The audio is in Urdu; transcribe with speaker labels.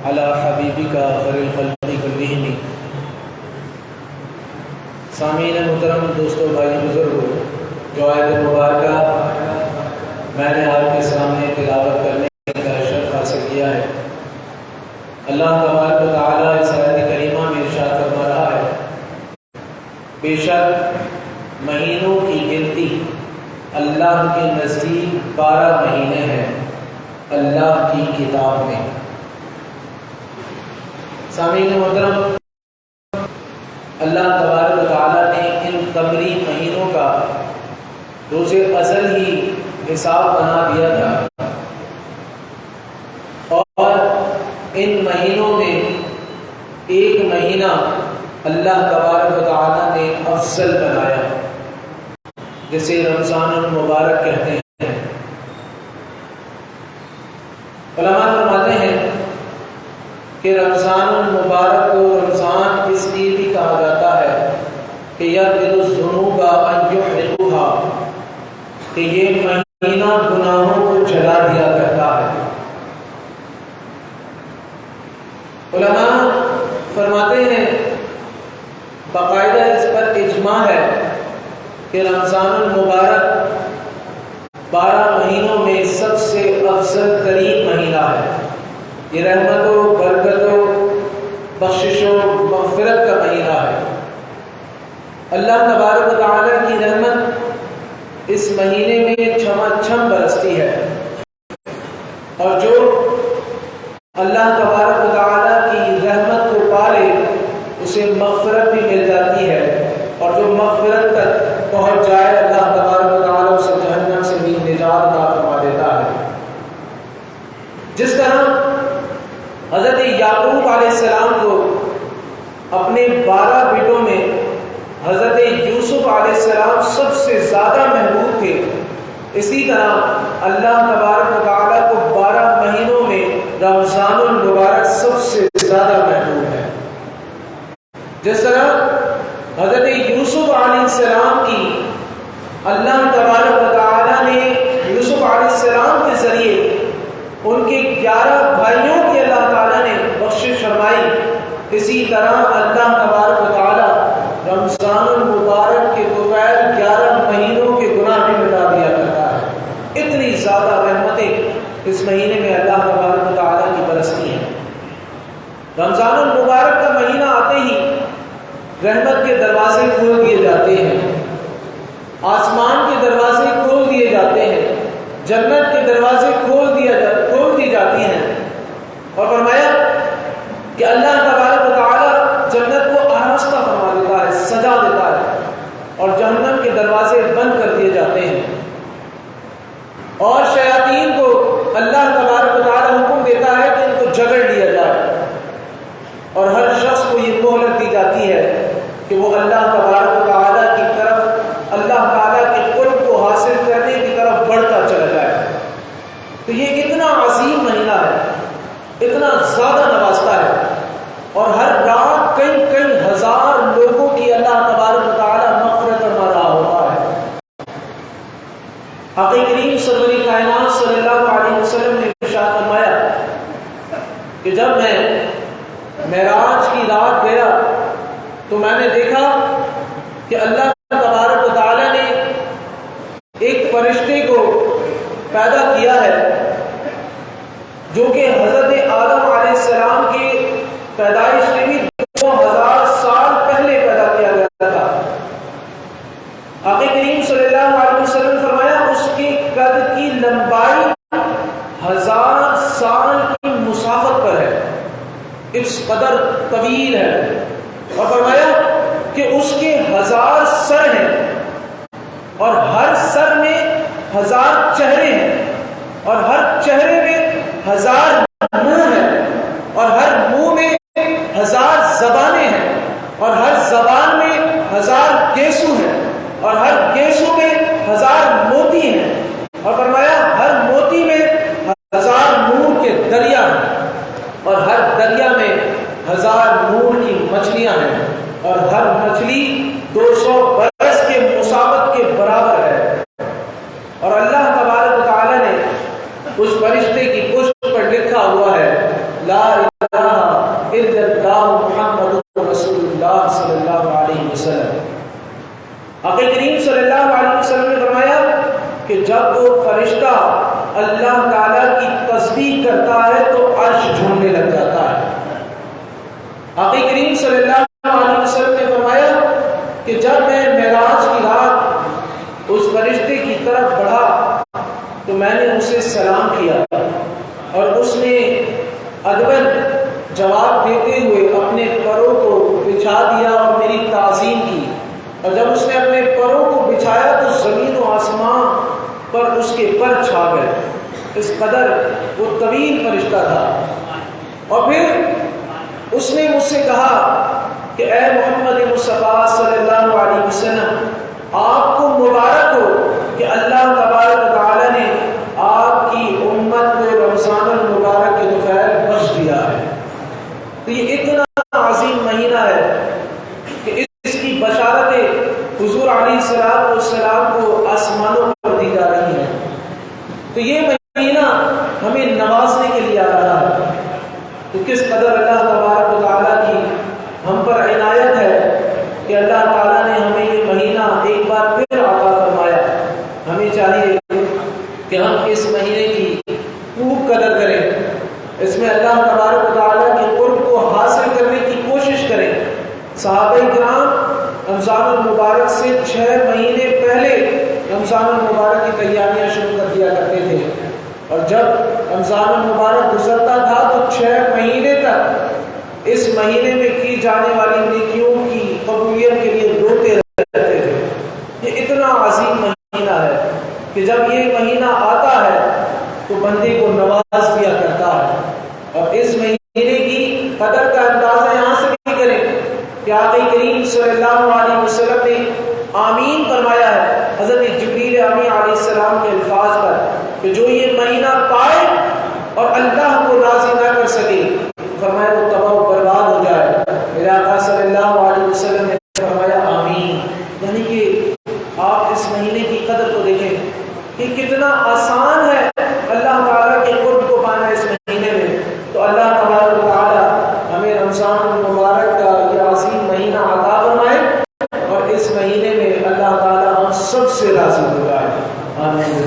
Speaker 1: علی حبیبک خیر الخلق کلہم۔ سامعین محترم، دوستو، بھائی بزرگو، جو آیت مبارکہ میں نے آپ کے سامنے تلاوت کرنے کا شرف حاصل کیا ہے، اللہ تبارک و تعالیٰ اس آیت کریمہ میں ارشاد فرما رہا ہے، بے شک مہینوں کی گنتی اللہ کے نزدیک 12 مہینے ہیں اللہ کی کتاب میں۔ سامعین محترم، اللہ تبارک و تعالیٰ نے ان قمری مہینوں کا روز ازل ہی حساب بنا دیا تھا، اور ان مہینوں میں ایک مہینہ اللہ تبارک و تعالیٰ نے افضل بنایا، جسے رمضان المبارک کہتے ہیں۔ علماء فرماتے ہیں کہ رمضان المبارک کو رمضان اس لیے بھی کہا جاتا ہے کہ یغفر الذنوب ان یحرقھا، کہ یہ مہینہ گناہوں کو جلا دیا کرتا ہے۔ علماء فرماتے ہیں باقاعدہ اس پر اجماع ہے کہ رمضان المبارک 12 مہینوں میں سب سے افضل ترین مہینہ ہے۔ یہ رحمت و برکت و بخشش و مغفرت کا مہینہ ہے۔ اللہ تبارک و تعالیٰ کی رحمت اس مہینے میں چھم برستی ہے، اور جو اللہ تبارک و تعالیٰ کی رحمت کو پالے اسے مغفرت بھی مل جاتی ہے، اور جو مغفرت تک پہنچ جائے اللہ تبارک و تعالیٰ اسے جہنم سے بھی نجات عطا فرما دیتا ہے۔ جس طرح حضرت یعقوب علیہ السلام کو اپنے 12 بیٹوں میں حضرت یوسف علیہ السلام سب سے زیادہ محبوب تھے، اسی طرح اللہ تبارک و تعالیٰ کو 12 مہینوں میں رمضان المبارک سب سے زیادہ محبوب ہے۔ جس طرح حضرت یوسف علیہ السلام کی اللہ تبارک و تعالیٰ نے یوسف علیہ السلام کے ذریعے ان کے 11 بھائیوں کی اللہ تعالیٰ نے بخشش فرمائی، اسی طرح اللہ تبارک و تعالیٰ رمضان المبارک کے دوپہر 11 مہینوں کے گناہ بھی مٹا دیا کرتا ہے۔ اتنی زیادہ رحمتیں اس مہینے میں اللہ تبارک و تعالیٰ کی برستی ہیں۔ رمضان المبارک کا مہینہ آتے ہی رحمت کے دروازے کھول دیے جاتے ہیں، آسمان کے دروازے کھول دیے جاتے ہیں، جنت کے دروازے کھول دی جاتی ہیں، اور فرمایا کہ اللہ تبارک و تعالیٰ جنت کو آراستہ فرما دیتا ہے، سجا دیتا ہے، اور جہنم کے دروازے بند کر دیے جاتے ہیں، اور شیاطین کو اللہ تبارک و تعالیٰ حکم دیتا ہے کہ ان کو جگڑ لیا جائے، اور ہر شخص کو یہ مہلت دی جاتی ہے کہ وہ اللہ تبارک و تعالیٰ کی طرف، اللہ تعالیٰ کے قرب کو حاصل کرنے کی طرف بڑھتا چلا جائے۔ تو یہ اتنا عظیم مہینہ ہے، اتنا زیادہ نوازتا ہے، اور ہر رات کئی ہزار لوگوں کی اللہ تبارک و تعالیٰ مغفرت فرما رہا ہوتا ہے۔ آقا کریم سرور کائنات صلی اللہ علیہ وسلم نے ارشاد فرمایا کہ جب میں معراج کی رات گیا تو میں نے دیکھا کہ اللہ تبارک و تعالیٰ نے ایک فرشتے کو پیدا کیا ہے جو کہ حضرت آدم علیہ السلام کی پیدائش سے بھی 2000 سال پہلے پیدا کیا گیا تھا۔ آقا کریم صلی اللہ علیہ وسلم فرمایا اس کے قد کی لمبائی 1000 سال کی مسافت پر ہے، اس قدر طویل ہے، اور فرمایا کہ اس کے 1000 سر ہیں، اور ہر سر میں 1000 چہرے ہیں، اور ہر چہرے میں 1000 منہ ہیں، اور ہر منہ میں 1000 زبانیں ہیں، اور ہر زبان میں 1000 گیسو ہیں، اور ہر گیسو میں 1000 موتی ہیں، اور فرمایا ہر موتی میں 1000 نور کے دریا ہیں، اور ہر دریا میں 1000 نور کی مچھلیاں ہیں، اور ہر مچھلی 200 برس کے مسافت کے برابر ہے۔ اور اللہ تبارک و تعالیٰ نے اس فرشتے کی پشت پر لکھا ہوا ہے لا الہ الا اللہ محمد رسول اللہ صلی اللہ علیہ وسلم۔ آقا کریم صلی اللہ علیہ وسلم نے فرمایا کہ جب وہ فرشتہ اللہ تعالیٰ کی تسبیح کرتا ہے تو عرش جھومنے لگ جاتا ہے۔ آقا کریم صلی اللہ علیہ وسلم نے فرمایا کہ جب میں معراج کی رات اس فرشتے کی طرف بڑھا تو میں نے اسے سلام کیا اور اس نے ادباً جواب دیتے ہوئے اپنے پروں کو بچھا دیا اور میری تعظیم کی، اور جب اس نے اپنے پروں کو بچھایا تو زمین و آسمان پر اس کے پر چھا گئے، اس قدر وہ طویل فرشتہ تھا۔ اور پھر اس نے مجھ سے کہا کہ اے محمد مصطفیٰ صلی اللہ علیہ وسلم، آپ کو مبارک ہو کہ اللہ تبارک و تعالیٰ نے آپ کی امت کو رمضان المبارک کے دوپہر بخش دیا ہے۔ تو یہ اتنا عظیم مہینہ ہے کہ اس کی بشارتیں حضور علیہ السلام کو آسمانوں پر دی جا رہی ہیں۔ تو یہ مہینہ ہمیں نوازنے کے لیے آ رہا ہے، تو کس قدر اللہ تبارک و تعالیٰ کی ہم پر عنایت ہے کہ اللہ تعالیٰ نے ہمیں یہ مہینہ ایک بار پھر عطا فرمایا۔ ہمیں چاہیے کہ ہم اس مہینے کی خوب قدر کریں، اس میں اللہ تبارک و تعالیٰ کے قرب کو حاصل کرنے کی کوشش کریں۔ صحابہ کرام رمضان المبارک سے 6 مہینے پہلے رمضان المبارک کی تیاریاں شروع کر دیا کرتے تھے، اور جب رمضان المبارک گزرتا تھا تو 6 مہینے تک اس مہینے میں کی جانے والی نیکیوں کی قبولیت کے لیے روتے رہتے تھے۔ یہ اتنا عظیم مہینہ ہے کہ جب یہ مہینہ آتا ہے تو بندے کو نواز دیا کرتا ہے، اور اس مہینے کی قدر کا اندازہ یہاں سے بھی کریں کہ آقا کریم صلی اللہ علیہ وسلم نے آمین فرمایا ہے حضرت جبریل امین علیہ السلام کے الفاظ پر کہ جو یہ مہینہ پائے اور اللہ کو راضی نہ کر سکے، فرمایا وہ تباہ و برباد ہو جائے۔ میرے آقا صلی اللہ علیہ وسلم نے فرمایا آمین، یعنی کہ آپ اس مہینے کی قدر کو دیکھیں کہ کتنا آسان ہے اللہ تعالیٰ کے قرب کو پانا اس مہینے میں۔ تو اللہ تبارک و تعالیٰ ہمیں رمضان المبارک کا یہ عظیم مہینہ عطا فرمائے، اور اس مہینے میں اللہ تعالیٰ ہم سب سے راضی ہو جائے۔ آمین۔